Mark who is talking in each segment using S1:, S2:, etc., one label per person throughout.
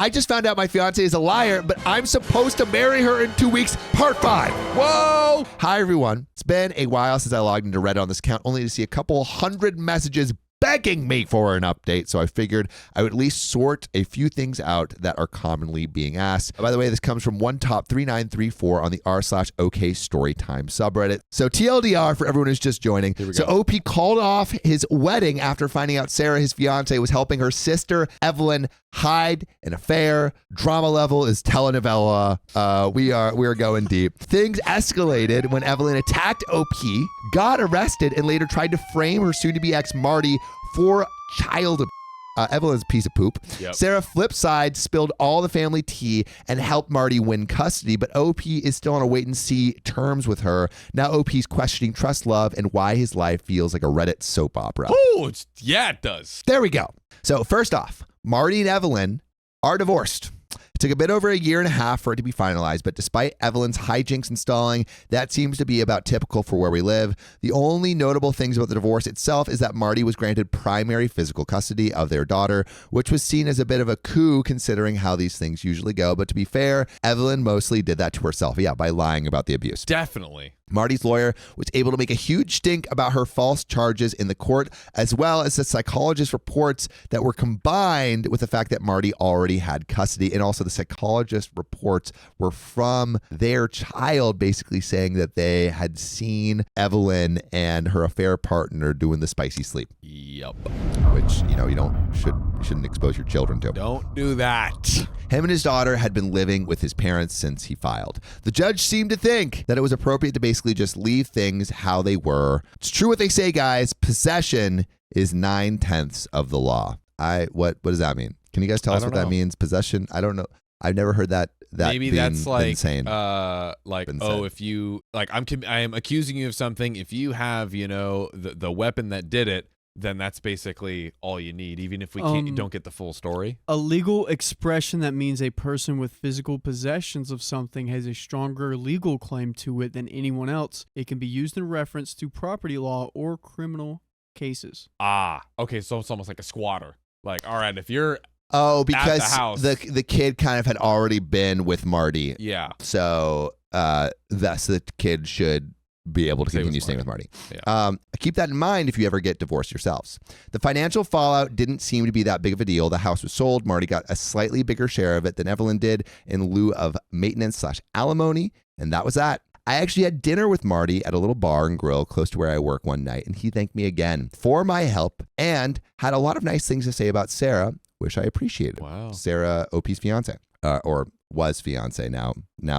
S1: I just found out my fiance is a liar, but I'm supposed to marry her in 2 weeks. Part 5. Whoa! Hi, everyone. It's been a while since I logged into Reddit on this account, only to see a couple hundred messages begging me for an update, so I figured I would at least sort a few things out that are commonly being asked. By the way, this comes from OneTop3934 on the r/OK Storytime subreddit. So TLDR for everyone who's just joining. So OP called off his wedding after finding out Sarah, his fiance, was helping her sister Evelyn hide an affair. Drama level is telenovela. We are going deep. Things escalated when Evelyn attacked OP, got arrested, and later tried to frame her soon-to-be ex Marty for child abuse. Evelyn's a piece of poop. Yep. Sarah flip side spilled all the family tea and helped Marty win custody, but OP is still on a wait-and-see terms with her. Now OP's questioning trust, love, and why his life feels like a Reddit soap opera.
S2: Oh, yeah, it does.
S1: There we go. So first off, Marty and Evelyn are divorced. It took a bit over a year and a half for it to be finalized, but despite Evelyn's hijinks and stalling, that seems to be about typical for where we live. The only notable things about the divorce itself is that Marty was granted primary physical custody of their daughter, which was seen as a bit of a coup considering how these things usually go. But to be fair, Evelyn mostly did that to herself, by lying about the abuse.
S2: Definitely.
S1: Marty's lawyer was able to make a huge stink about her false charges in the court, as well as the psychologist reports that were combined with the fact that Marty already had custody. And also the psychologist reports were from their child, basically saying that they had seen Evelyn and her affair partner doing the spicy sleep.
S2: Yep.
S1: Which, you shouldn't expose your children to.
S2: Don't do that.
S1: Him and his daughter had been living with his parents since he filed. The judge seemed to think that it was appropriate to basically just leave things how they were. It's true what they say, guys. Possession is 9/10 of the law. What does that mean? Can you guys tell us what that means? Possession? I don't know. I've never heard that.
S2: Maybe that's like
S1: insane.
S2: If you I am accusing you of something. If you have, the weapon that did it, then that's basically all you need, even if we don't get the full story.
S3: A legal expression that means a person with physical possessions of something has a stronger legal claim to it than anyone else. It can be used in reference to property law or criminal cases.
S2: Okay, so it's almost like a squatter. Like, all right, if you're
S1: because
S2: at the house,
S1: the kid kind of had already been with Marty.
S2: Yeah.
S1: So thus the kid should be able to continue staying with Marty. Yeah. Keep that in mind if you ever get divorced yourselves. The financial fallout didn't seem to be that big of a deal. The house was sold. Marty got a slightly bigger share of it than Evelyn did in lieu of maintenance/alimony, and that was that. I actually had dinner with Marty at a little bar and grill close to where I work one night, and he thanked me again for my help and had a lot of nice things to say about Sarah, which I appreciated.
S2: Wow.
S1: Sarah, OP's fiance, or was fiance now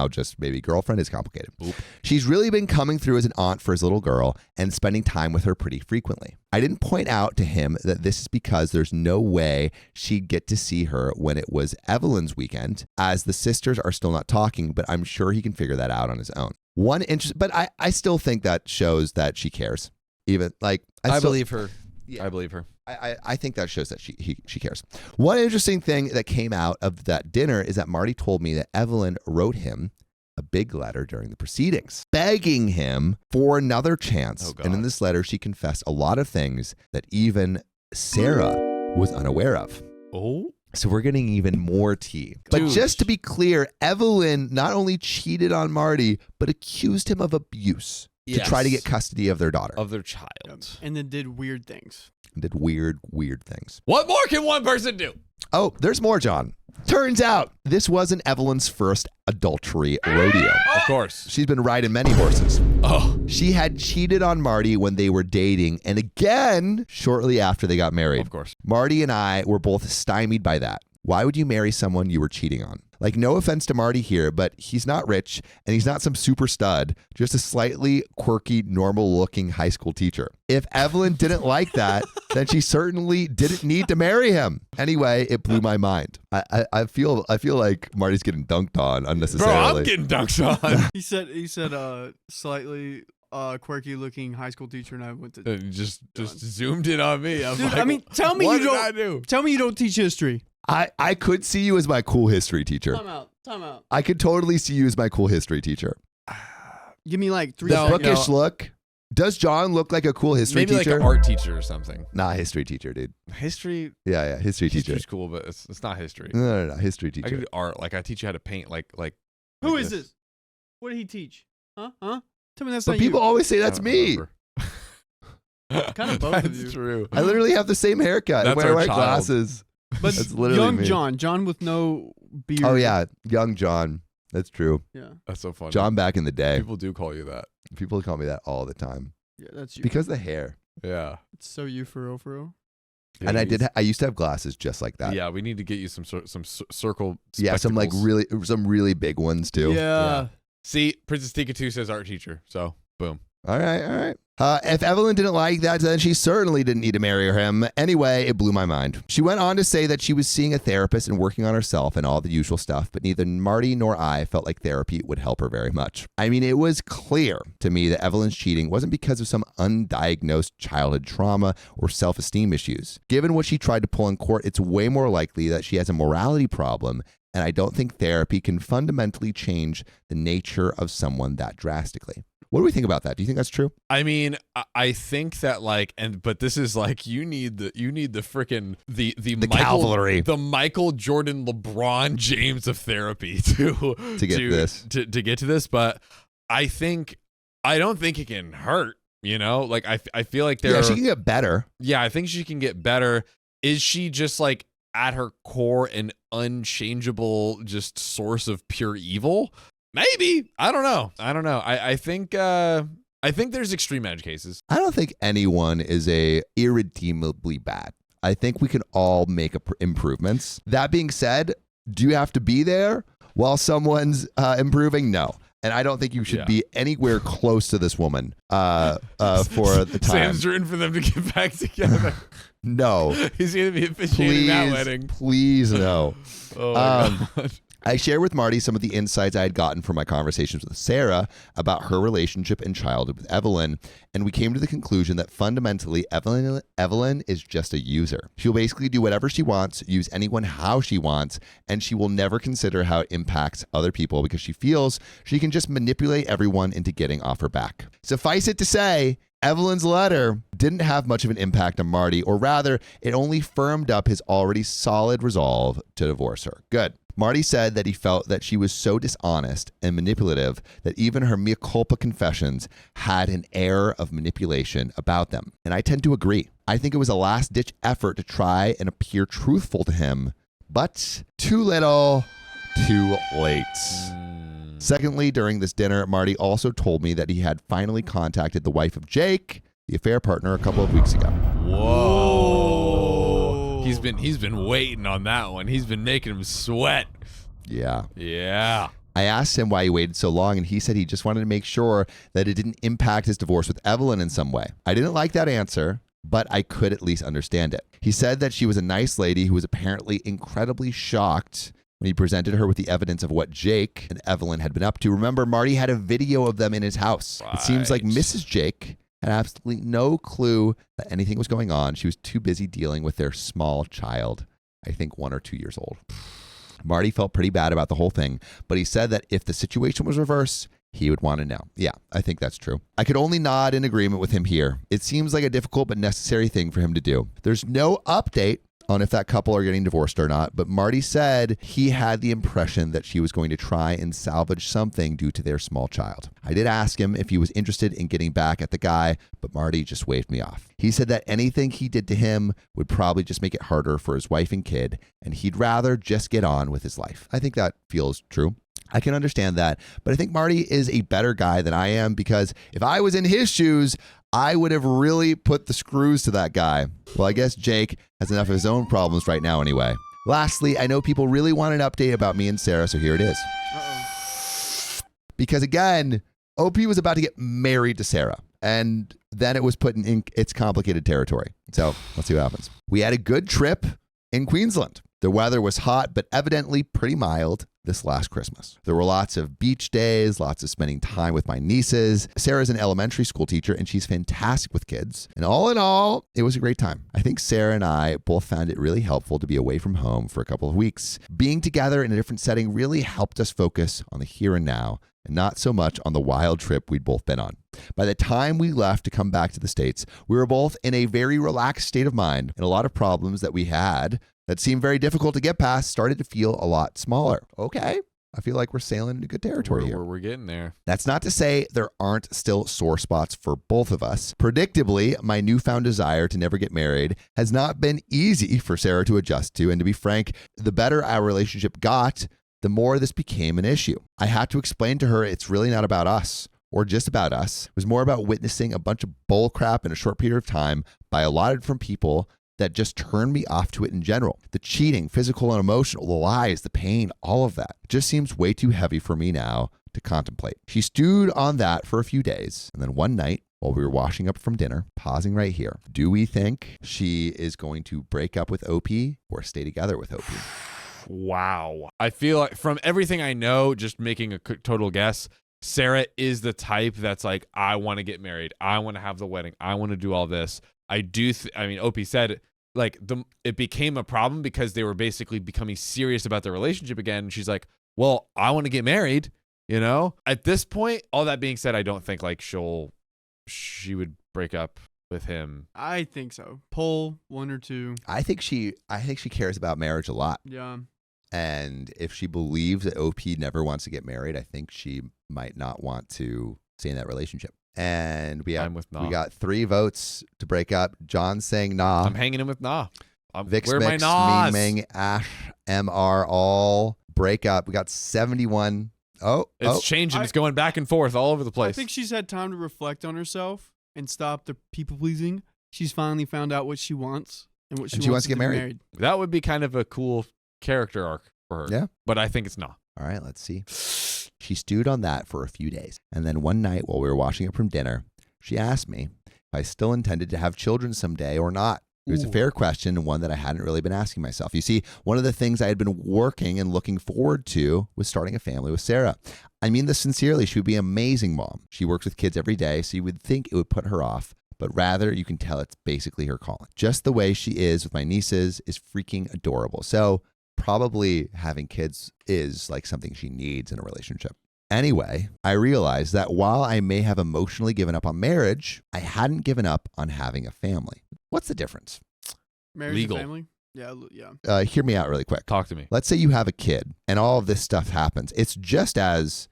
S1: just maybe girlfriend is complicated.
S2: Oop.
S1: She's really been coming through as an aunt for his little girl and spending time with her pretty frequently. I didn't point out to him that this is because there's no way she'd get to see her when it was Evelyn's weekend, as the sisters are still not talking, but I'm sure he can figure that out on his own. But I still think that shows that she cares. Even like
S2: I believe her.
S1: Yeah.
S2: I believe her.
S1: I think that shows that she cares. One interesting thing that came out of that dinner is that Marty told me that Evelyn wrote him a big letter during the proceedings, begging him for another chance.
S2: Oh, God.
S1: And in this letter, she confessed a lot of things that even Sarah was unaware of.
S2: Oh.
S1: So we're getting even more tea. But
S2: Dude.
S1: just to be clear, Evelyn not only cheated on Marty, but accused him of abuse to try to get custody of their daughter.
S2: Of their child.
S3: And then did weird things.
S1: Did weird things.
S2: What more can one person do?
S1: Oh, there's more, John. Turns out this wasn't Evelyn's first adultery rodeo.
S2: Of course.
S1: She's been riding many horses.
S2: Oh.
S1: She had cheated on Marty when they were dating, and again shortly after they got married.
S2: Of course.
S1: Marty and I were both stymied by that. Why would you marry someone you were cheating on? Like, no offense to Marty here, but he's not rich and he's not some super stud, just a slightly quirky, normal-looking high school teacher. If Evelyn didn't like that, then she certainly didn't need to marry him. Anyway, it blew my mind. I feel like Marty's getting dunked on unnecessarily.
S2: Bro, I'm getting dunked on.
S3: He said slightly quirky looking high school teacher, and I went to
S2: just zoomed in on me. I'm
S3: Dude,
S2: like,
S3: I mean, tell me
S2: what
S3: you
S2: did
S3: don't
S2: I do?
S3: Tell me you don't teach history.
S1: I could see you as my cool history teacher.
S3: Time out.
S1: I could totally see you as my cool history teacher.
S3: Give me like 3
S1: The
S3: seconds.
S1: bookish look. Does John look like a cool history
S2: Maybe
S1: teacher?
S2: like an art teacher or something.
S1: Nah, history teacher, dude.
S2: History?
S1: Yeah, history teacher.
S2: History's cool, but it's not history.
S1: No, history teacher.
S2: I could do art. Like, I teach you how to paint. Like.
S3: Who is this? What did he teach? Huh? Tell me that's
S1: But
S3: not
S1: people
S3: you.
S1: always say that's me.
S3: Kind of both of you.
S2: That's true.
S1: I literally have the same haircut.
S2: That's
S1: I wear
S2: our
S1: white
S2: child.
S1: glasses.
S3: But
S1: That's literally
S3: young
S1: me.
S3: John with no beard.
S1: Oh yeah, young John. That's true.
S3: Yeah.
S2: That's so funny.
S1: John back in the day.
S2: People do call you that.
S1: People call me that all the time
S3: Yeah, that's you.
S1: because of the hair.
S2: Yeah.
S3: It's so you for real.
S1: And I used to have glasses just like that.
S2: Yeah, we need to get you some circle.
S1: Yeah, some really big ones too.
S3: Yeah.
S2: See, Princess Tika 2 says art teacher. So, boom.
S1: All right. If Evelyn didn't like that, then she certainly didn't need to marry him. Anyway, it blew my mind. She went on to say that she was seeing a therapist and working on herself and all the usual stuff, but neither Marty nor I felt like therapy would help her very much. I mean, it was clear to me that Evelyn's cheating wasn't because of some undiagnosed childhood trauma or self-esteem issues. Given what she tried to pull in court, it's way more likely that she has a morality problem, and I don't think therapy can fundamentally change the nature of someone that drastically. What do we think about that? Do you think that's true?
S2: I mean, I think that but this is like you need the freaking the
S1: cavalry,
S2: the Michael Jordan LeBron James of therapy to get to this. But I don't think it can hurt. You know, like I feel like
S1: she can get better.
S2: Yeah, I think she can get better. Is she just like at her core an unchangeable just source of pure evil? Maybe. I don't know. I think there's extreme edge cases.
S1: I don't think anyone is irredeemably bad. I think we can all make improvements. That being said, do you have to be there while someone's improving? No. And I don't think you should be anywhere close to this woman for the time.
S2: Sam's rooting for them to get back together.
S1: No.
S2: He's going to be officiating that wedding.
S1: Please no.
S2: Oh, my God.
S1: I shared with Marty some of the insights I had gotten from my conversations with Sarah about her relationship and childhood with Evelyn, and we came to the conclusion that fundamentally Evelyn is just a user. She'll basically do whatever she wants, use anyone how she wants, and she will never consider how it impacts other people because she feels she can just manipulate everyone into getting off her back. Suffice it to say, Evelyn's letter didn't have much of an impact on Marty, or rather, it only firmed up his already solid resolve to divorce her. Good. Marty said that he felt that she was so dishonest and manipulative that even her mea culpa confessions had an air of manipulation about them. And I tend to agree. I think it was a last-ditch effort to try and appear truthful to him, but too little, too late. Secondly, during this dinner, Marty also told me that he had finally contacted the wife of Jake, the affair partner, a couple of weeks ago.
S2: Whoa. He's been waiting on that one. He's been making him sweat.
S1: Yeah.
S2: Yeah.
S1: I asked him why he waited so long, and he said he just wanted to make sure that it didn't impact his divorce with Evelyn in some way. I didn't like that answer, but I could at least understand it. He said that she was a nice lady who was apparently incredibly shocked when he presented her with the evidence of what Jake and Evelyn had been up to. Remember, Marty had a video of them in his house. Right. It seems like Mrs. Jake had absolutely no clue that anything was going on. She was too busy dealing with their small child, I think 1 or 2 years old. Marty felt pretty bad about the whole thing, but he said that if the situation was reversed, he would want to know. Yeah, I think that's true. I could only nod in agreement with him here. It seems like a difficult but necessary thing for him to do. There's no update on if that couple are getting divorced or not, but Marty said he had the impression that she was going to try and salvage something due to their small child. I did ask him if he was interested in getting back at the guy, but Marty just waved me off. He said that anything he did to him would probably just make it harder for his wife and kid, and he'd rather just get on with his life. I think that feels true. I can understand that, but I think Marty is a better guy than I am, because if I was in his shoes, I would have really put the screws to that guy. Well, I guess Jake has enough of his own problems right now anyway. Lastly, I know people really want an update about me and Sarah, so here it is. Because again, OP was about to get married to Sarah, and then it was put in its complicated territory. So let's see what happens. We had a good trip in Queensland. The weather was hot, but evidently pretty mild this last Christmas. There were lots of beach days, lots of spending time with my nieces. Sarah's an elementary school teacher, and she's fantastic with kids. And all in all, it was a great time. I think Sarah and I both found it really helpful to be away from home for a couple of weeks. Being together in a different setting really helped us focus on the here and now, and not so much on the wild trip we'd both been on. By the time we left to come back to the States, we were both in a very relaxed state of mind, and a lot of problems that we had that seemed very difficult to get past started to feel a lot smaller. Okay. I feel like we're sailing into good territory here.
S2: We're getting there.
S1: That's not to say there aren't still sore spots for both of us. Predictably, my newfound desire to never get married has not been easy for Sarah to adjust to. And to be frank, the better our relationship got, the more this became an issue. I had to explain to her it's really not about us or just about us. It was more about witnessing a bunch of bull crap in a short period of time by a lot of different people that just turned me off to it in general. The cheating, physical and emotional, the lies, the pain, all of that. It just seems way too heavy for me now to contemplate. She stewed on that for a few days. And then one night, while we were washing up from dinner, pausing right here, do we think she is going to break up with OP or stay together with OP?
S2: Wow. I feel like from everything I know, just making a total guess, Sarah is the type that's like, I want to get married. I want to have the wedding. I want to do all this. I mean, OP said like it became a problem because they were basically becoming serious about their relationship again. And she's like, well, I want to get married, you know? At this point, all that being said, I don't think like she would break up with him.
S3: I think so. Poll 1 or 2.
S1: I think she cares about marriage a lot.
S3: Yeah.
S1: And if she believes that OP never wants to get married, I think she might not want to stay in that relationship. And we got 3 votes to break up. John's saying nah.
S2: I'm hanging in with nah.
S1: Vix,
S2: where
S1: Mix,
S2: my nahs?
S1: Ming, Ash, MR, all break up. We got 71.
S2: It's changing. It's going back and forth all over the place.
S3: I think she's had time to reflect on herself and stop the people pleasing. She's finally found out what she wants and what she wants to get married.
S2: That would be kind of a cool character arc for her.
S1: Yeah.
S2: But I think it's not.
S1: All right, let's see. She stewed on that for a few days. And then one night while we were washing up from dinner, she asked me if I still intended to have children someday or not. It was a fair question and one that I hadn't really been asking myself. You see, one of the things I had been working and looking forward to was starting a family with Sarah. I mean this sincerely. She would be an amazing mom. She works with kids every day, so you would think it would put her off. But rather, you can tell it's basically her calling. Just the way she is with my nieces is freaking adorable. So probably having kids is like something she needs in a relationship. Anyway, I realized that while I may have emotionally given up on marriage, I hadn't given up on having a family. What's the difference?
S3: Marriage
S2: Legal.
S3: and family? Yeah.
S1: Hear me out really quick.
S2: Talk to me.
S1: Let's say you have a kid and all of this stuff happens. It's just as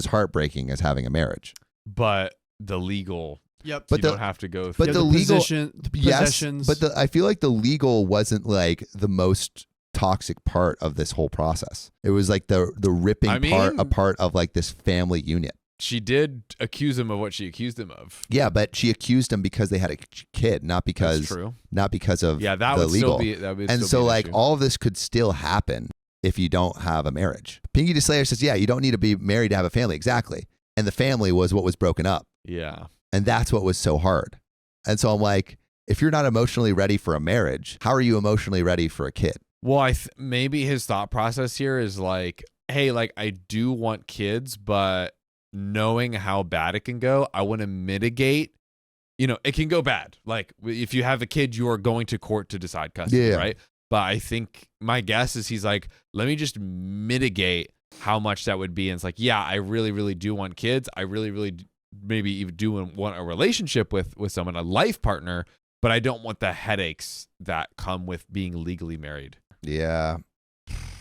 S1: heartbreaking as having a marriage.
S2: But the legal,
S3: Yep.
S2: but you don't have to go through.
S1: But the legal,
S3: possessions.
S1: Yes, but I feel like the legal wasn't like the most toxic part of this whole process. It was like the ripping part apart of like this family unit.
S2: She did accuse him of what she accused him of.
S1: Yeah, but she accused him because they had a kid, not because
S2: That's true.
S1: Not because of
S2: that
S1: the
S2: would
S1: legal.
S2: Still be, that would
S1: and
S2: still
S1: so
S2: be an
S1: like
S2: issue.
S1: all of this could still happen if you don't have a marriage. Pinky DeSlayer says, yeah, you don't need to be married to have a family. Exactly. And the family was what was broken up.
S2: Yeah.
S1: And that's what was so hard. And so I'm like, if you're not emotionally ready for a marriage, how are you emotionally ready for a kid?
S2: Well, maybe his thought process here is like, hey, like I do want kids, but knowing how bad it can go, I want to mitigate. You know, it can go bad. Like if you have a kid, you are going to court to decide custody, right? But I think my guess is he's like, let me just mitigate how much that would be. And it's like, yeah, I really, really do want kids. I really, really maybe even do want a relationship with someone, a life partner, but I don't want the headaches that come with being legally married.
S1: Yeah.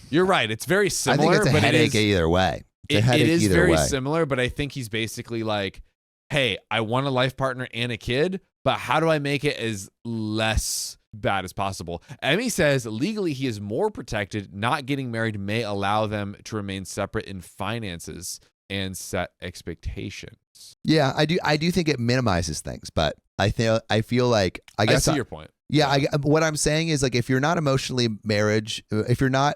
S2: You're right. It's very similar.
S1: I think it's a
S2: but
S1: headache either way.
S2: It is very similar, but I think he's basically like, hey, I want a life partner and a kid, but how do I make it as less bad as possible? Emmy says legally he is more protected. Not getting married may allow them to remain separate in finances and set expectations.
S1: Yeah, I do think it minimizes things, but I feel like I
S2: see your point.
S1: Yeah, what I'm saying is like if you're not emotionally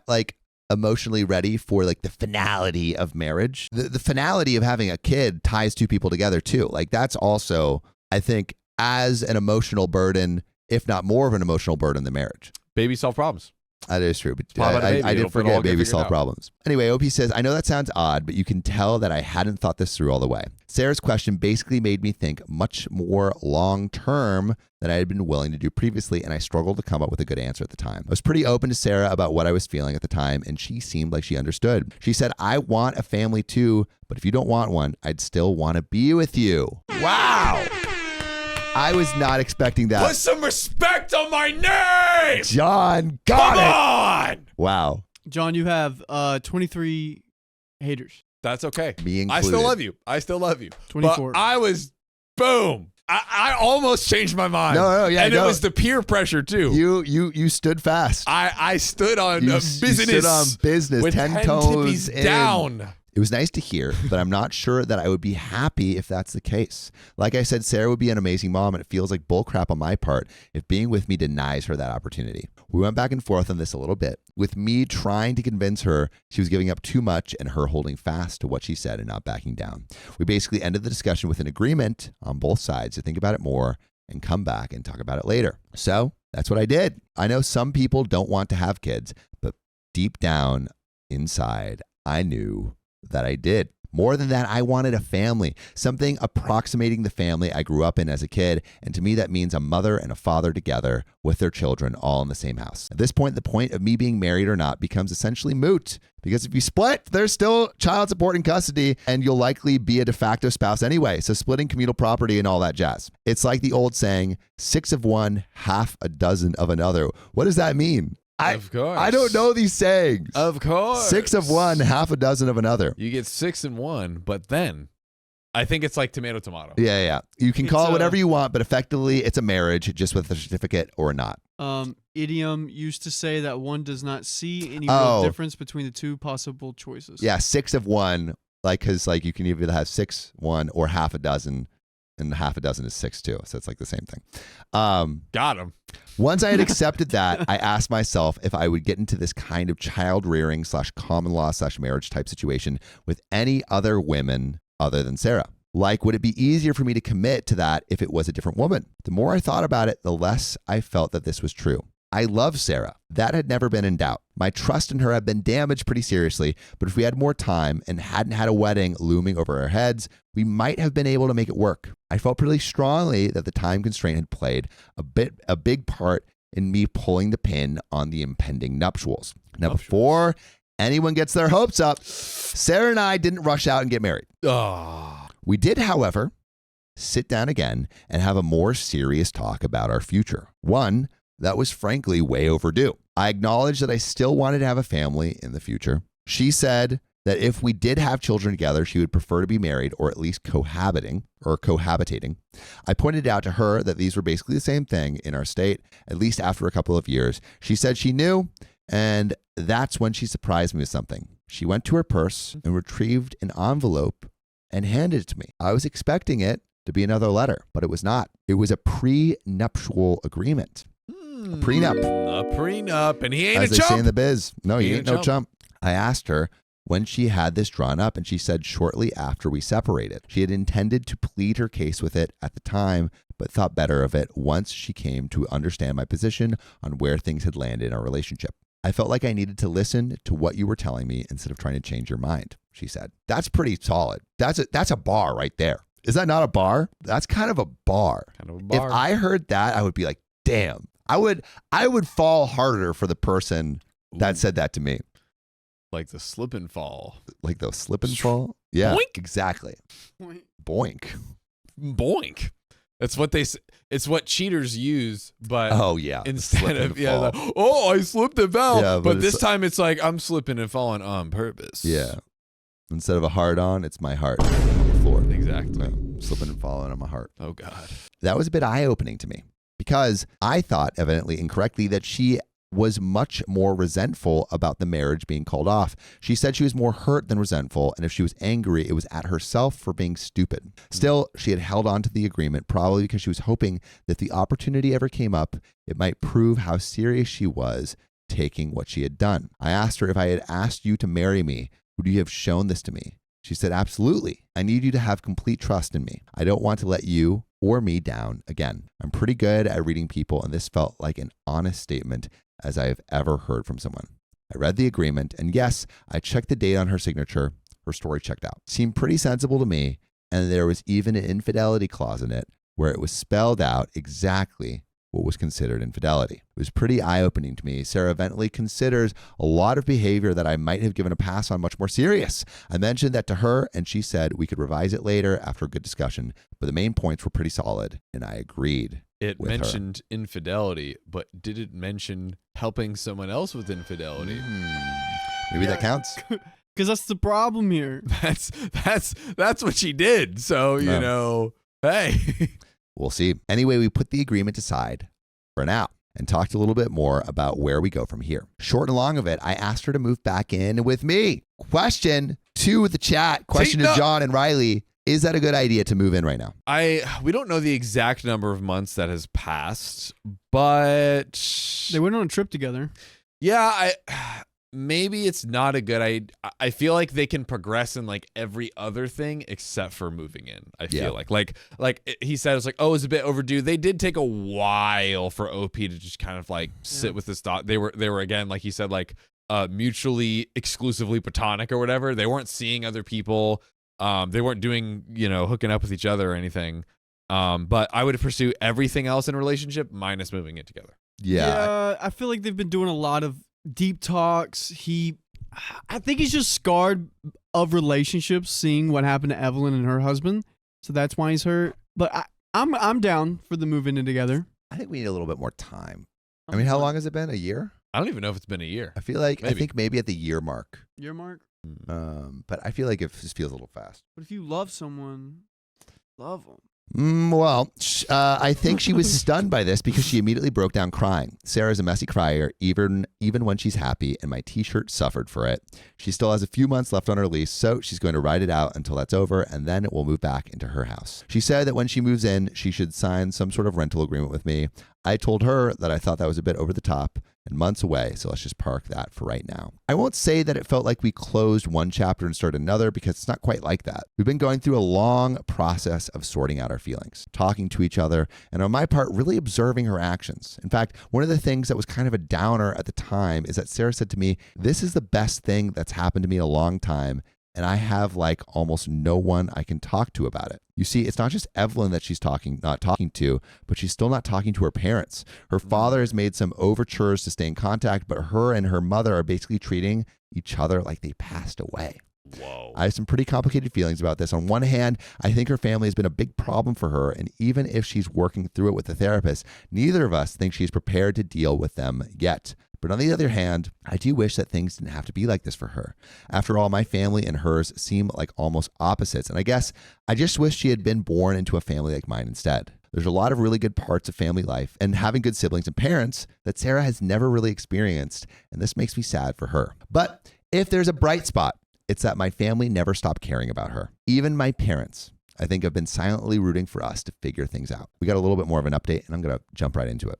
S1: like emotionally ready for like the finality of marriage, the finality of having a kid ties two people together too. Like that's also, I think, as an emotional burden, if not more of an emotional burden than marriage.
S2: Babies solve problems.
S1: That is true, but
S2: Pop out a baby,
S1: I
S2: it'll
S1: did forget
S2: all get
S1: baby
S2: figured
S1: solve
S2: out.
S1: problems. Anyway, OP says, I know that sounds odd, but you can tell that I hadn't thought this through all the way. Sarah's question basically made me think much more long-term than I had been willing to do previously, and I struggled to come up with a good answer at the time. I was pretty open to Sarah about what I was feeling at the time, and she seemed like she understood. She said, I want a family too, but if you don't want one, I'd still want to be with you. Wow. I was not expecting that.
S2: Put some respect on my name!
S1: John got
S2: Come
S1: it.
S2: on!
S1: Wow.
S3: John, you have 23 haters.
S2: That's okay.
S1: Me included.
S2: I still love you. I still love you.
S3: 24.
S2: But I was, boom. I almost changed my mind.
S1: No, yeah,
S2: and
S1: no.
S2: it was the peer pressure too.
S1: You stood fast.
S2: I stood on
S1: You
S2: business.
S1: stood on business,
S2: with
S1: 10
S2: 10
S1: toes
S2: tippies
S1: in.
S2: down.
S1: It was nice to hear, but I'm not sure that I would be happy if that's the case. Like I said, Sarah would be an amazing mom, and it feels like bullcrap on my part if being with me denies her that opportunity. We went back and forth on this a little bit, with me trying to convince her she was giving up too much and her holding fast to what she said and not backing down. We basically ended the discussion with an agreement on both sides to think about it more and come back and talk about it later. So that's what I did. I know some people don't want to have kids, but deep down inside, I knew that I did. More than that, I wanted a family, something approximating the family I grew up in as a kid. And to me, that means a mother and a father together with their children all in the same house. At this point, the point of me being married or not becomes essentially moot, because if you split, there's still child support and custody, and you'll likely be a de facto spouse anyway. So splitting communal property and all that jazz. It's like the old saying, 6 of one, half a dozen of another. What does that mean?
S2: Of course.
S1: I don't know these sayings.
S2: Of course.
S1: 6 of one, half a dozen of another.
S2: You get 6 in 1, but then I think it's like tomato.
S1: Yeah. You can
S3: It's
S1: call it whatever you want, but effectively it's a marriage just with a certificate or not.
S3: Idiom used to say that one does not see any
S1: Oh.
S3: real difference between the two possible choices.
S1: Yeah, 6 of one, because you can either have 6, 1, or half a dozen, and half a dozen is 6 too. So it's like the same thing.
S2: Got him.
S1: Once I had accepted that, I asked myself if I would get into this kind of child rearing / common law / marriage type situation with any other women other than Sarah. Like, would it be easier for me to commit to that if it was a different woman? The more I thought about it, the less I felt that this was true. I love Sarah. That had never been in doubt. My trust in her had been damaged pretty seriously, but if we had more time and hadn't had a wedding looming over our heads, we might have been able to make it work. I felt pretty strongly that the time constraint had played a big part in me pulling the pin on the impending nuptials. Now, before anyone gets their hopes up, Sarah and I didn't rush out and get married.
S2: Oh.
S1: We did, however, sit down again and have a more serious talk about our future. One that was frankly way overdue. I acknowledged that I still wanted to have a family in the future. She said that if we did have children together, she would prefer to be married or at least cohabitating. I pointed out to her that these were basically the same thing in our state, at least after a couple of years. She said she knew, and that's when she surprised me with something. She went to her purse and retrieved an envelope and handed it to me. I was expecting it to be another letter, but it was not. It was a prenuptial agreement. A prenup.
S2: A prenup, and he ain't
S1: As
S2: a
S1: they say in
S2: chump.
S1: the biz. No, he ain't no
S2: chump.
S1: chump. I asked her when she had this drawn up, and she said shortly after we separated. She had intended to plead her case with it at the time, but thought better of it once she came to understand my position on where things had landed in our relationship. I felt like I needed to listen to what you were telling me instead of trying to change your mind, she said. That's pretty solid. That's a bar right there. Is that not a bar? That's kind of a bar.
S2: Kind of a bar.
S1: If I heard that, I would be like, damn. I would fall harder for the person that said that to me.
S2: Like the slip and fall.
S1: Like the slip and fall? Yeah,
S2: Boink.
S1: exactly. Boink.
S2: Boink. That's what it's what cheaters use, but
S1: Oh, yeah.
S2: instead
S1: Slip and
S2: of
S1: fall.
S2: I slipped and fell.
S1: Yeah,
S2: but
S1: but
S2: this
S1: it's-
S2: time it's like I'm slipping and falling on purpose.
S1: Yeah. Instead of a hard on, it's my heart on the floor.
S2: Exactly.
S1: Yeah, slipping and falling on my heart.
S2: Oh God.
S1: That was a bit eye-opening to me because I thought, evidently incorrectly, that she was much more resentful about the marriage being called off. She said she was more hurt than resentful, and if she was angry, it was at herself for being stupid. Still, she had held on to the agreement, probably because she was hoping that if the opportunity ever came up, it might prove how serious she was taking what she had done. I asked her if I had asked you to marry me, would you have shown this to me? She said, absolutely. I need you to have complete trust in me. I don't want to let you or me down again. I'm pretty good at reading people, and this felt like an honest statement as I have ever heard from someone. I read the agreement, and yes, I checked the date on her signature. Her story checked out. Seemed pretty sensible to me, and there was even an infidelity clause in it where it was spelled out exactly what was considered infidelity. It was pretty eye-opening to me. Sarah eventually considers a lot of behavior that I might have given a pass on much more serious. I mentioned that to her, and she said we could revise it later after a good discussion, but the main points were pretty solid, and I agreed.
S2: It mentioned infidelity, but did it mention helping someone else with infidelity?
S1: Maybe that counts.
S3: Because that's the problem here.
S2: That's what she did. So, you know, hey.
S1: We'll see. Anyway, we put the agreement aside for now and talked a little bit more about where we go from here. Short and long of it, I asked her to move back in with me. Question to the chat. Question to John and Riley. Is that a good idea to move in right now?
S2: We don't know the exact number of months that has passed, but
S3: They went on a trip together.
S2: yeah, maybe it's not a good idea. I feel like they can progress in like every other thing except for moving in. I feel like he said, it's like, oh, it's a bit overdue. They did take a while for OP to just kind of like sit with this thought. They were again, like he said, like mutually exclusively platonic or whatever. They weren't seeing other people. They weren't doing, hooking up with each other or anything. But I would pursue everything else in a relationship minus moving it together.
S1: Yeah.
S3: I feel like they've been doing a lot of deep talks. I think he's just scarred of relationships, seeing what happened to Evelyn and her husband. So that's why he's hurt. But I'm down for the moving in together.
S1: I think we need a little bit more time. I mean, how long has it been? A year?
S2: I don't even know if it's been a year.
S1: I feel like maybe at the year mark.
S3: Year mark?
S1: But I feel like it just feels a little fast.
S3: But if you love someone, love them.
S1: I think she was stunned by this because she immediately broke down crying. Sarah's a messy crier, even when she's happy, and my t-shirt suffered for it. She still has a few months left on her lease, so she's going to ride it out until that's over, and then it will move back into her house. She said that when she moves in, she should sign some sort of rental agreement with me. I told her that I thought that was a bit over the top and months away, so let's just park that for right now. I won't say that it felt like we closed one chapter and started another because it's not quite like that. We've been going through a long process of sorting out our feelings, talking to each other, and on my part, really observing her actions. In fact, one of the things that was kind of a downer at the time is that Sarah said to me, "This is the best thing that's happened to me in a long time, and I have like almost no one I can talk to about it." You see, it's not just Evelyn that she's not talking to, but she's still not talking to her parents. Her father has made some overtures to stay in contact, but her and her mother are basically treating each other like they passed away.
S2: Whoa.
S1: I have some pretty complicated feelings about this. On one hand, I think her family has been a big problem for her, and even if she's working through it with a therapist, neither of us think she's prepared to deal with them yet. But on the other hand, I do wish that things didn't have to be like this for her. After all, my family and hers seem like almost opposites, and I guess I just wish she had been born into a family like mine instead. There's a lot of really good parts of family life and having good siblings and parents that Sarah has never really experienced, and this makes me sad for her. But if there's a bright spot, it's that my family never stopped caring about her. Even my parents, I think, have been silently rooting for us to figure things out. We got a little bit more of an update, and I'm going to jump right into it.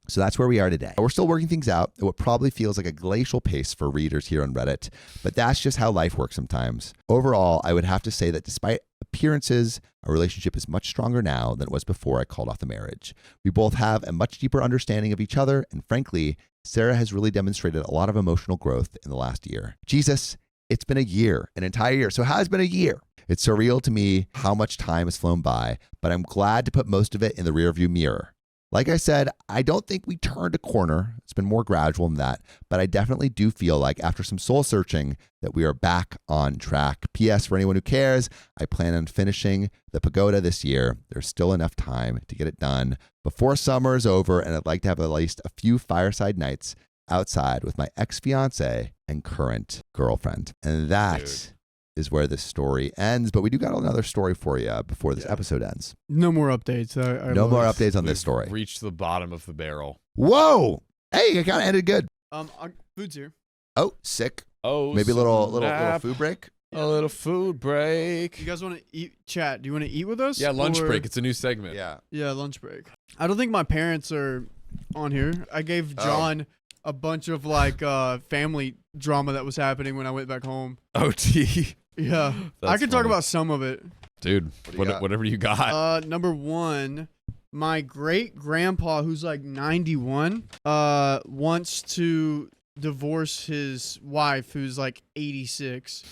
S1: So that's where we are today. We're still working things out at what probably feels like a glacial pace for readers here on Reddit, but that's just how life works sometimes. Overall, I would have to say that despite appearances, our relationship is much stronger now than it was before I called off the marriage. We both have a much deeper understanding of each other, and frankly, Sarah has really demonstrated a lot of emotional growth in the last year. Jesus, it's been a year, an entire year. So how has it been a year? It's surreal to me how much time has flown by, but I'm glad to put most of it in the rearview mirror. Like I said, I don't think we turned a corner. It's been more gradual than that, but I definitely do feel like after some soul searching that we are back on track. P.S. for anyone who cares, I plan on finishing the pagoda this year. There's still enough time to get it done before summer is over, and I'd like to have at least a few fireside nights outside with my ex-fiancé and current girlfriend. And that is where this story ends, but we do got another story for you before this episode ends.
S3: No more updates.
S1: No more updates on this story.
S2: Reached the bottom of the barrel.
S1: Whoa! Hey, it kind of ended good.
S3: Food's here.
S1: Oh, sick.
S2: Oh,
S1: maybe a little food break.
S2: A little food break.
S3: You guys want to eat? Chat. Do you want to eat with us?
S2: Yeah, lunch break. It's a new segment.
S3: Yeah, lunch break. I don't think my parents are on here. I gave John a bunch of family drama that was happening when I went back home.
S2: OT.
S3: Yeah, I can talk about some of it.
S2: Dude, whatever you got.
S3: Number one, My great grandpa, who's like 91, wants to divorce his wife, who's like 86.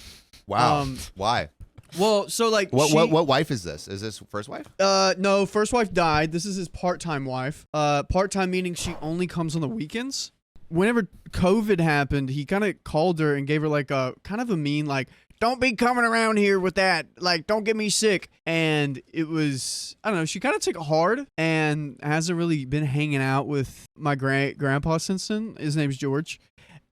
S1: Wow. Why?
S3: Well, so like
S1: What wife is this? Is this first wife?
S3: No, first wife died. This is his part-time wife. Part-time meaning she only comes on the weekends. Whenever COVID happened, he kind of called her and gave her like a kind of a mean like, don't be coming around here with that. Like, don't get me sick. And it was, I don't know, she kind of took it hard and hasn't really been hanging out with my grandpa since then. His name's George.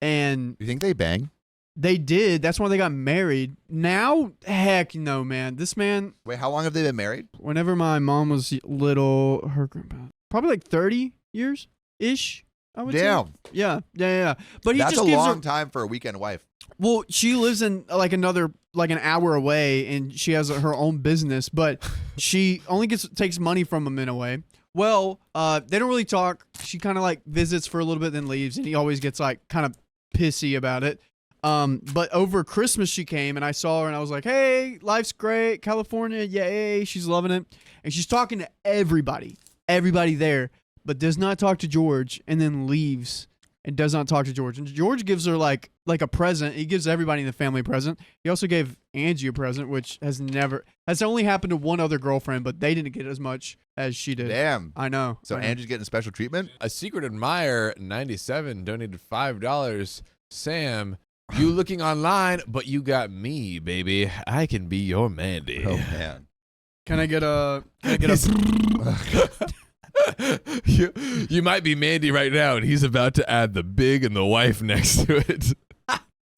S3: And
S1: You think they bang?
S3: they did. That's why they got married. Now, heck no, man. This man,
S1: Wait, how long have they been married?
S3: whenever my mom was little, her grandpa, probably like 30 years-ish, I would say.
S1: Damn.
S3: Yeah. But he
S1: That's
S3: just
S1: a
S3: gives
S1: long
S3: her,
S1: time for a weekend wife.
S3: well, she lives in like an hour away, and she has her own business, but she only takes money from him in a way. Well, they don't really talk. She kind of like visits for a little bit, then leaves, and he always gets like kind of pissy about it. But over Christmas she came, and I saw her, and I was like, hey, life's great, California, yay, she's loving it. And she's talking to everybody there, but does not talk to George, and then leaves and does not talk to George. And George gives her like a present. He gives everybody in the family a present. He also gave Angie a present, which has only happened to one other girlfriend, but they didn't get as much as she did.
S1: Damn.
S3: I know.
S1: So Angie's getting special treatment?
S2: A secret admirer 97 donated $5. Sam, you looking online, but you got me, baby. I can be your Mandy.
S1: Oh, man.
S3: Can I get a
S2: you might be Mandy right now, and he's about to add the big and the wife next to it.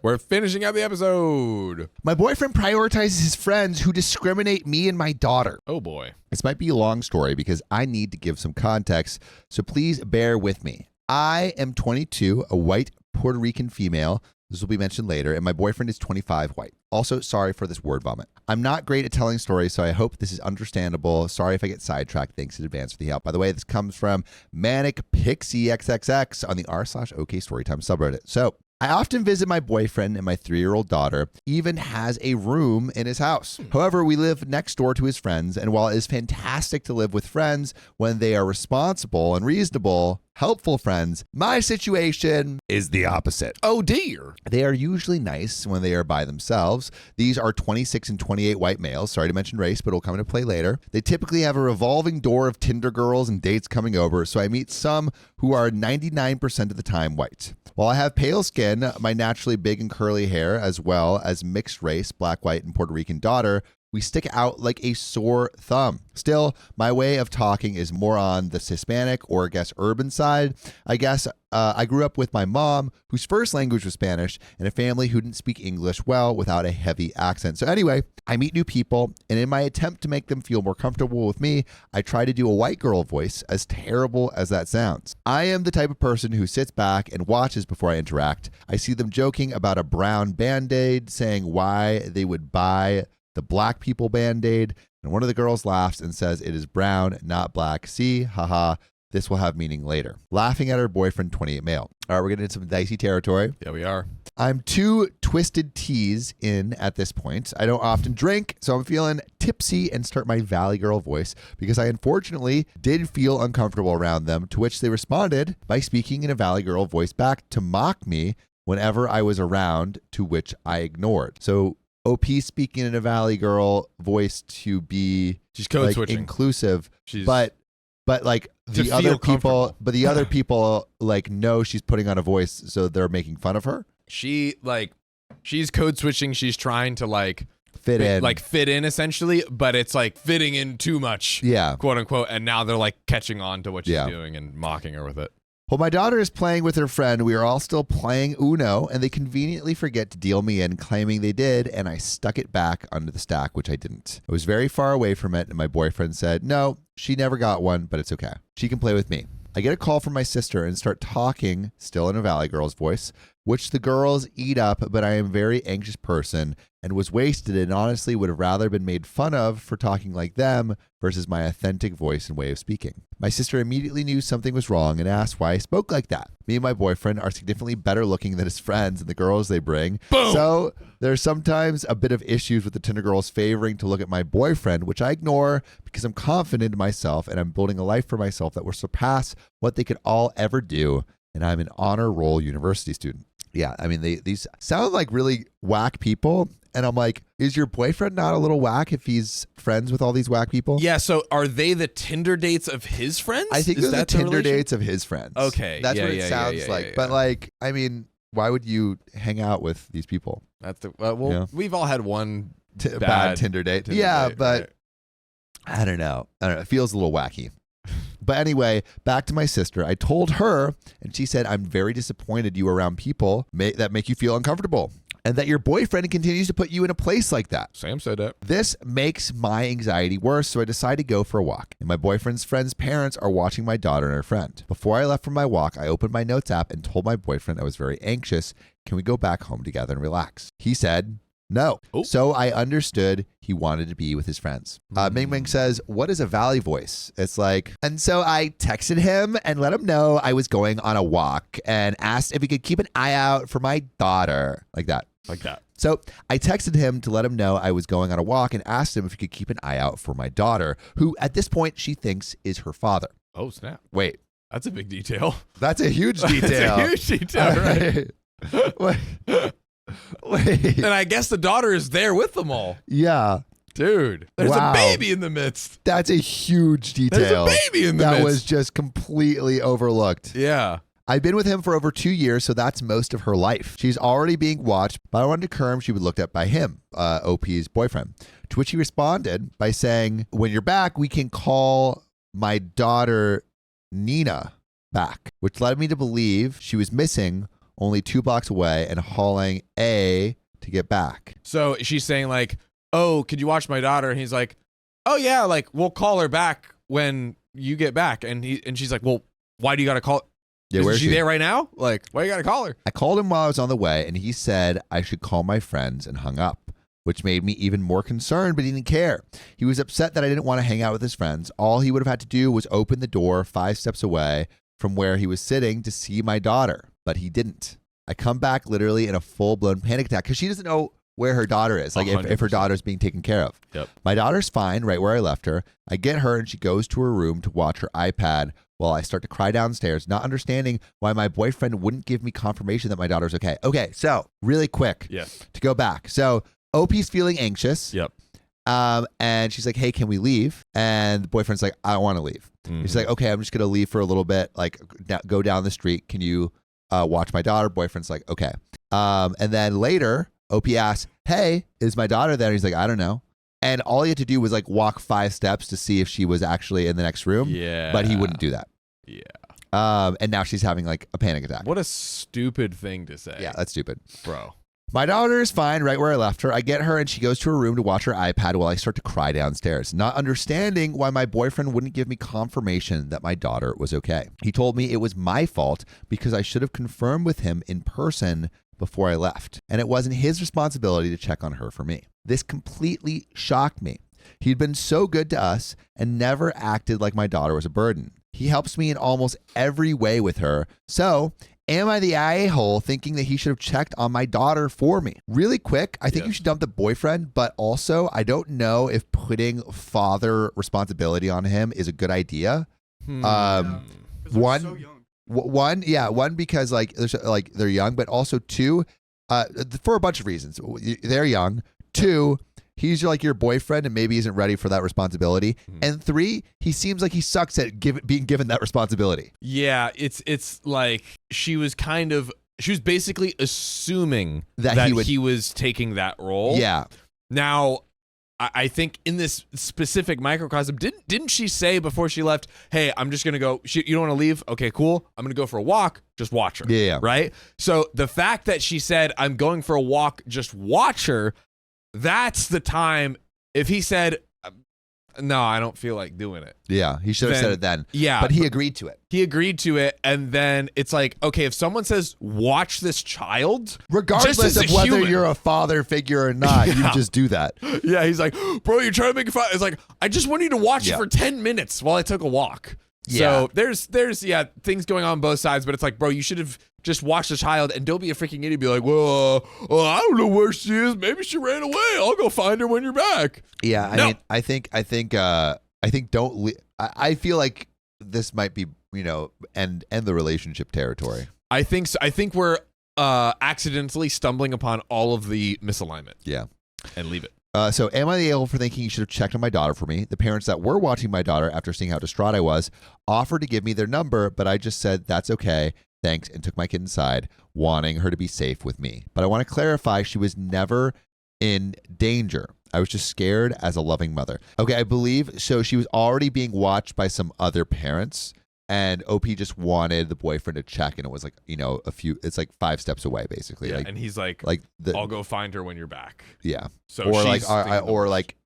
S2: We're finishing out the episode.
S1: My boyfriend prioritizes his friends who discriminate me and my daughter.
S2: Oh, boy.
S1: This might be a long story because I need to give some context, so please bear with me. I am 22, a white Puerto Rican female. This will be mentioned later, and my boyfriend is 25, white. Also, sorry for this word vomit. I'm not great at telling stories, so I hope this is understandable. Sorry if I get sidetracked. Thanks in advance for the help. By the way, this comes from Manic Pixie XXX on the r/OK Storytime subreddit. So, I often visit my boyfriend, and my 3-year-old daughter even has a room in his house. However, we live next door to his friends, and while it is fantastic to live with friends when they are responsible and reasonable, helpful friends, my situation is the opposite.
S2: Oh, dear.
S1: They are usually nice when they are by themselves. These are 26 and 28 white males. Sorry to mention race, but it'll come into play later. They typically have a revolving door of Tinder girls and dates coming over, so I meet some who are 99% of the time white. While I have pale skin, my naturally big and curly hair, as well as mixed race, black, white, and Puerto Rican daughter, we stick out like a sore thumb. Still, my way of talking is more on the Hispanic or I guess urban side. I grew up with my mom, whose first language was Spanish, and a family who didn't speak English well without a heavy accent. So anyway, I meet new people, and in my attempt to make them feel more comfortable with me, I try to do a white girl voice, as terrible as that sounds. I am the type of person who sits back and watches before I interact. I see them joking about a brown Band-Aid, saying why they would buy the black people Band-Aid, and one of the girls laughs and says it is brown, not black. See, haha, this will have meaning later. Laughing at her boyfriend, 28 male. All right, we're getting into some dicey territory.
S2: Yeah, we are.
S1: I'm 2 twisted teas in at this point. I don't often drink, so I'm feeling tipsy and start my Valley Girl voice because I unfortunately did feel uncomfortable around them, to which they responded by speaking in a Valley Girl voice back to mock me whenever I was around, to which I ignored. So OP speaking in a Valley Girl voice to be
S2: She's code
S1: like
S2: switching.
S1: inclusive,
S2: She's
S1: but like
S2: to
S1: the other
S2: feel
S1: people,
S2: comfortable.
S1: but the other people like know she's putting on a voice, so they're making fun of her.
S2: she's code switching. She's trying to
S1: Fit in,
S2: fit in essentially, but it's like fitting in too much,
S1: yeah.
S2: quote unquote. And now they're like catching on to what she's
S1: Yeah.
S2: doing and mocking her with it.
S1: Well, my daughter is playing with her friend. We are all still playing Uno, and they conveniently forget to deal me in, claiming they did, and I stuck it back under the stack, which I didn't. I was very far away from it, and my boyfriend said, no, she never got one, but it's okay. She can play with me. I get a call from my sister and start talking, still in a Valley Girl's voice, which the girls eat up, but I am a very anxious person and was wasted and honestly would have rather been made fun of for talking like them versus my authentic voice and way of speaking. My sister immediately knew something was wrong and asked why I spoke like that. Me and my boyfriend are significantly better looking than his friends and the girls they bring.
S2: Boom.
S1: So there's sometimes a bit of issues with the Tinder girls favoring to look at my boyfriend, which I ignore because I'm confident in myself and I'm building a life for myself that will surpass what they could all ever do. And I'm an honor roll university student. Yeah, I mean, these sound like really whack people. And I'm like, is your boyfriend not a little whack if he's friends with all these whack people?
S2: Yeah, so are they the Tinder dates of his friends?
S1: I think they're the Tinder dates of his friends.
S2: Okay.
S1: That's
S2: yeah,
S1: what it
S2: yeah,
S1: sounds
S2: yeah,
S1: like.
S2: yeah.
S1: But like, I mean, why would you hang out with these people?
S2: That's the well,
S1: Yeah.
S2: we've all had one
S1: Bad Tinder date.
S2: Tinder
S1: Yeah,
S2: date,
S1: but
S2: right.
S1: I don't know. It feels a little wacky. But anyway, back to my sister. I told her, and she said, I'm very disappointed you are around people that make you feel uncomfortable and that your boyfriend continues to put you in a place like that.
S2: Sam said that.
S1: This makes my anxiety worse, so I decided to go for a walk. And my boyfriend's friend's parents are watching my daughter and her friend. Before I left for my walk, I opened my notes app and told my boyfriend I was very anxious. Can we go back home together and relax? He said, no.
S2: Oh.
S1: So I understood he wanted to be with his friends. Ming Ming says, what is a valley voice? It's like, and so I texted him and let him know I was going on a walk and asked if he could keep an eye out for my daughter. Like that.
S2: Like that.
S1: So I texted him to let him know I was going on a walk and asked him if he could keep an eye out for my daughter, who at this point she thinks is her father.
S2: Oh, snap.
S1: Wait,
S2: That's a big detail.
S1: that's a huge detail.
S2: That's a huge detail, right?
S1: Wait.
S2: And I guess the daughter is there with them all.
S1: Yeah,
S2: Dude, there's
S1: Wow.
S2: a baby in the midst.
S1: that's a huge detail.
S2: There's a baby in the
S1: that
S2: midst.
S1: was just completely overlooked.
S2: Yeah.
S1: I've been with him for over 2 years, so that's most of her life. She's already being watched, but I wanted to confirm she would be looked at by him, OP's boyfriend. To which he responded by saying, when you're back, we can call my daughter Nina back, which led me to believe she was missing only 2 blocks away and hauling A to get back.
S2: So she's saying like, oh, could you watch my daughter? And he's like, oh yeah, like we'll call her back when you get back. And she's like, well, why do you got to call?
S1: Yeah, where
S2: is
S1: is
S2: she
S1: she?
S2: there right now? Like, why you got to call her?
S1: I called him while I was on the way, and he said I should call my friends and hung up, which made me even more concerned, but he didn't care. He was upset that I didn't want to hang out with his friends. All he would have had to do was open the door 5 steps away from where he was sitting to see my daughter, but he didn't. I come back literally in a full-blown panic attack because she doesn't know where her daughter is, like if her
S2: 100%.
S1: daughter's being taken care of.
S2: Yep.
S1: My daughter's fine right where I left her. I get her and she goes to her room to watch her iPad while I start to cry downstairs, not understanding why my boyfriend wouldn't give me confirmation that my daughter's okay. Okay, so really quick
S2: Yes.
S1: to go back. So OP's feeling anxious.
S2: Yep.
S1: And she's like, hey, can we leave? And the boyfriend's like, I don't want to leave. She's like, okay, I'm just going to leave for a little bit, like go down the street. Can you watch my daughter? Boyfriend's like, okay. And then later, OP asks, hey, is my daughter there? And he's like, I don't know. And all he had to do was like walk 5 steps to see if she was actually in the next room.
S2: Yeah.
S1: But he wouldn't do that.
S2: Yeah.
S1: And now she's having like a panic attack.
S2: What a stupid thing to say.
S1: Yeah, that's stupid.
S2: Bro.
S1: My daughter is fine right where I left her. I get her and she goes to her room to watch her iPad while I start to cry downstairs, not understanding why my boyfriend wouldn't give me confirmation that my daughter was okay. He told me it was my fault because I should have confirmed with him in person before I left, and it wasn't his responsibility to check on her for me. This completely shocked me. He'd been so good to us and never acted like my daughter was a burden. He helps me in almost every way with her. So am I the a-hole thinking that he should have checked on my daughter for me? Really quick, I think you should dump the boyfriend, but also I don't know if putting father responsibility on him is a good idea. One,
S3: so young.
S1: One because like they're young, but also 2, for a bunch of reasons. They're young. 2, he's like your boyfriend and maybe isn't ready for that responsibility. And 3, he seems like he sucks at being given that responsibility.
S2: Yeah, it's like she was basically assuming
S1: That
S2: he was taking that role.
S1: Yeah.
S2: Now, I think in this specific microcosm, didn't she say before she left, hey, I'm just going to go, you don't want to leave? Okay, cool. I'm going to go for a walk. Just watch her.
S1: Yeah.
S2: Right? So the fact that she said, I'm going for a walk, just watch her, that's the time. If he said, no, I don't feel like doing it.
S1: Yeah, he should have said it then.
S2: Yeah.
S1: But he agreed to it.
S2: He agreed to it, and then it's like, okay, if someone says, watch this child,
S1: Regardless of whether you're a father figure or not, you just do that.
S2: Yeah, he's like, bro, you're trying to make it fun. It's like, I just want you to watch it for 10 minutes while I took a walk.
S1: Yeah.
S2: So there's things going on both sides, but it's like, bro, you should have just watched the child and don't be a freaking idiot. Be like, well, I don't know where she is. Maybe she ran away. I'll go find her when you're back.
S1: Yeah, I mean, I think don't. I feel like this might be, end the relationship territory.
S2: I think so. I think we're accidentally stumbling upon all of the misalignment.
S1: Yeah,
S2: and leave it.
S1: So am I the a-hole for thinking you should have checked on my daughter for me? The parents that were watching my daughter after seeing how distraught I was offered to give me their number, but I just said, that's okay, thanks, and took my kid inside, wanting her to be safe with me. But I want to clarify, she was never in danger. I was just scared as a loving mother. Okay, I believe, so she was already being watched by some other parents, and OP just wanted the boyfriend to check, and it was like, it's like 5 steps away, basically.
S2: Yeah, and he's like I'll go find her when you're back.
S1: Yeah.
S2: So
S1: or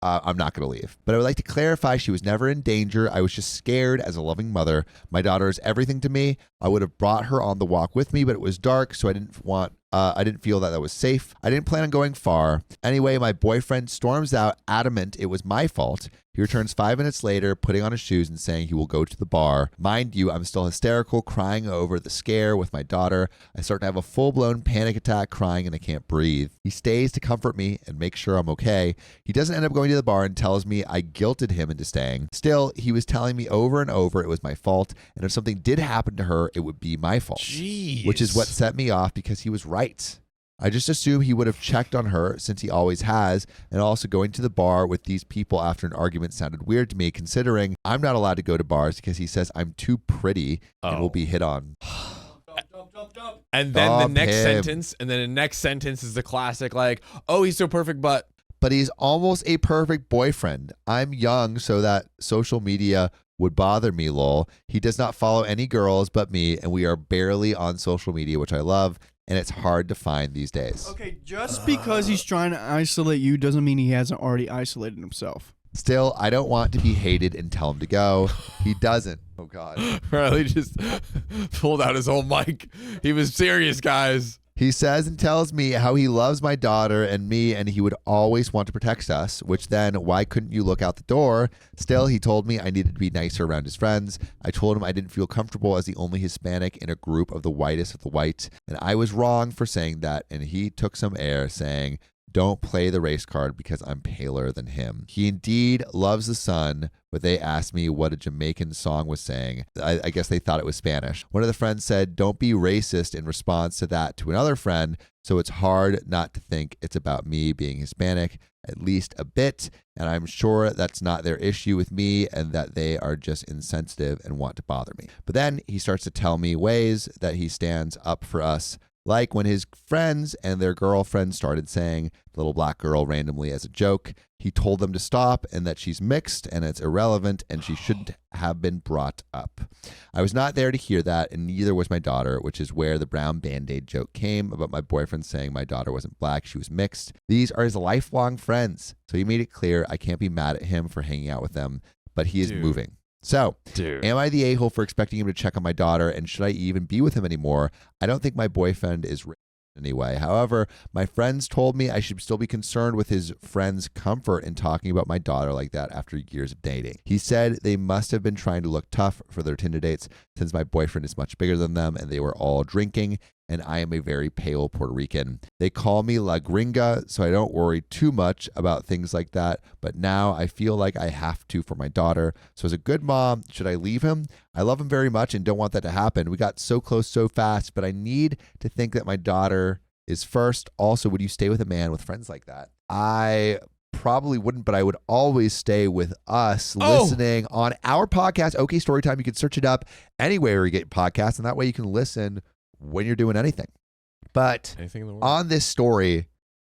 S1: I'm not going to leave. But I would like to clarify, she was never in danger. I was just scared as a loving mother. My daughter is everything to me. I would have brought her on the walk with me, but it was dark, so I didn't feel that was safe. I didn't plan on going far. Anyway, my boyfriend storms out, adamant it was my fault. He returns 5 minutes later, putting on his shoes and saying he will go to the bar. Mind you, I'm still hysterical, crying over the scare with my daughter. I start to have a full-blown panic attack, crying, and I can't breathe. He stays to comfort me and make sure I'm okay. He doesn't end up going to the bar and tells me I guilted him into staying. Still, he was telling me over and over it was my fault, and if something did happen to her, it would be my fault.
S2: Jeez.
S1: Which is what set me off, because he was right. I just assumed he would have checked on her, since he always has, and also going to the bar with these people after an argument sounded weird to me, considering I'm not allowed to go to bars because he says I'm too pretty and will be hit on.
S2: And then the next sentence is the classic, like, oh, he's so perfect, but
S1: he's almost a perfect boyfriend. I'm young, so that social media would bother me, lol. He does not follow any girls but me, and we are barely on social media, which I love, and it's hard to find these days.
S3: Okay, just because he's trying to isolate you doesn't mean he hasn't already isolated himself.
S1: Still, I don't want to be hated and tell him to go. He doesn't. Oh, God.
S2: Riley just pulled out his whole mic. He was serious, guys.
S1: He says and tells me how he loves my daughter and me, and he would always want to protect us, which then, why couldn't you look out the door? Still, he told me I needed to be nicer around his friends. I told him I didn't feel comfortable as the only Hispanic in a group of the whitest of the white, and I was wrong for saying that, and he took some air, saying, don't play the race card because I'm paler than him. He indeed loves the sun, but they asked me what a Jamaican song was saying. I guess they thought it was Spanish. One of the friends said, don't be racist in response to that to another friend, so it's hard not to think it's about me being Hispanic, at least a bit, and I'm sure that's not their issue with me and that they are just insensitive and want to bother me. But then he starts to tell me ways that he stands up for us, like when his friends and their girlfriends started saying little black girl randomly as a joke. He told them to stop and that she's mixed and it's irrelevant and she shouldn't have been brought up. I was not there to hear that, and neither was my daughter, which is where the brown Band-Aid joke came about my boyfriend saying my daughter wasn't black, she was mixed. These are his lifelong friends, so he made it clear I can't be mad at him for hanging out with them, but he is moving. So, am I the a-hole for expecting him to check on my daughter, and should I even be with him anymore? I don't think my boyfriend is racist anyway. However, my friends told me I should still be concerned with his friend's comfort in talking about my daughter like that after years of dating. He said they must have been trying to look tough for their Tinder dates since my boyfriend is much bigger than them and they were all drinking, and I am a very pale Puerto Rican. They call me La Gringa, so I don't worry too much about things like that, but now I feel like I have to for my daughter. So as a good mom, should I leave him? I love him very much and don't want that to happen. We got so close so fast, but I need to think that my daughter is first. Also, would you stay with a man with friends like that? I probably wouldn't, but I would always stay with us listening on our podcast, OK Storytime. You can search it up anywhere you get podcasts, and that way you can listen when you're doing anything. But
S2: anything in the world.
S1: On this story,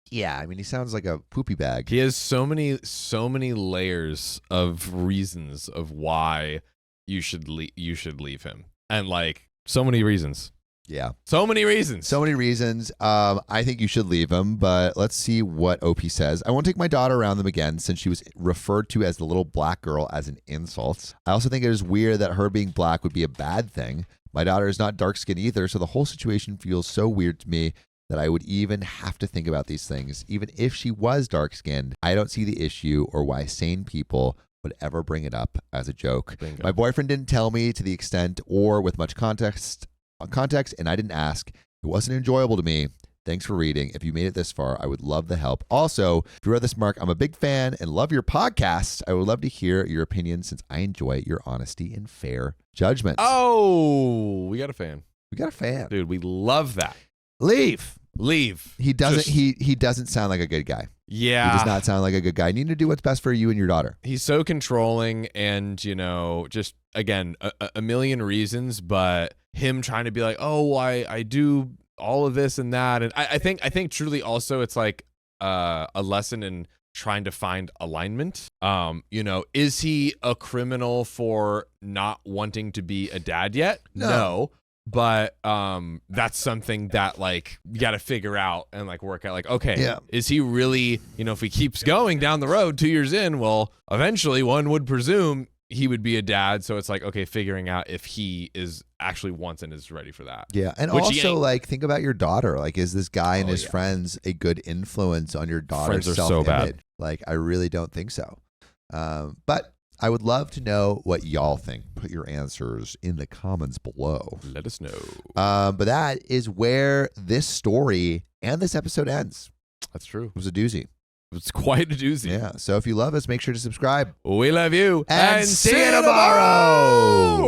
S1: yeah, I mean, he sounds like a poopy bag.
S2: He has so many layers of reasons of why you should leave him, and like so many reasons.
S1: Yeah.
S2: So many reasons.
S1: So many reasons. I think you should leave him, but let's see what OP says. I won't take my daughter around them again since she was referred to as the little black girl as an insult. I also think it is weird that her being black would be a bad thing. My daughter is not dark skinned either, so the whole situation feels so weird to me that I would even have to think about these things. Even if she was dark skinned, I don't see the issue or why sane people would ever bring it up as a joke.
S2: Bingo.
S1: My boyfriend didn't tell me to the extent or with much context, and I didn't ask. It wasn't enjoyable to me. Thanks for reading. If you made it this far, I would love the help. Also, if you read this, Mark, I'm a big fan and love your podcast. I would love to hear your opinion since I enjoy your honesty and fair judgment.
S2: Oh, we got a fan.
S1: We got a fan.
S2: Dude, we love that.
S1: Leave. He doesn't.
S2: Just-
S1: he doesn't sound like a good guy.
S2: Yeah.
S1: He does not sound like a good guy. You need to do what's best for you and your daughter.
S2: He's so controlling and, just, again, a million reasons, but him trying to be like, oh, I do all of this and that. And I think truly also it's like a lesson in trying to find alignment. Is he a criminal for not wanting to be a dad yet? No. But that's something that like you got to figure out and like work out like, okay, is he really, if he keeps going down the road 2 years in, well, eventually one would presume he would be a dad. So it's like, okay, figuring out if he is actually wants and is ready for that.
S1: Yeah. And
S2: Which he
S1: also
S2: ain't.
S1: like think about your daughter. Like, is this guy and his friends a good influence on your daughter's
S2: Friends are so
S1: self-image?
S2: bad.
S1: Like, I really don't think so. But I would love to know what y'all think. Put your answers in the comments below.
S2: Let us know.
S1: But that is where this story and this episode ends.
S2: That's true.
S1: It was a doozy.
S2: It's quite a doozy.
S1: Yeah. So if you love us, make sure to subscribe.
S2: We love you.
S1: And see you tomorrow.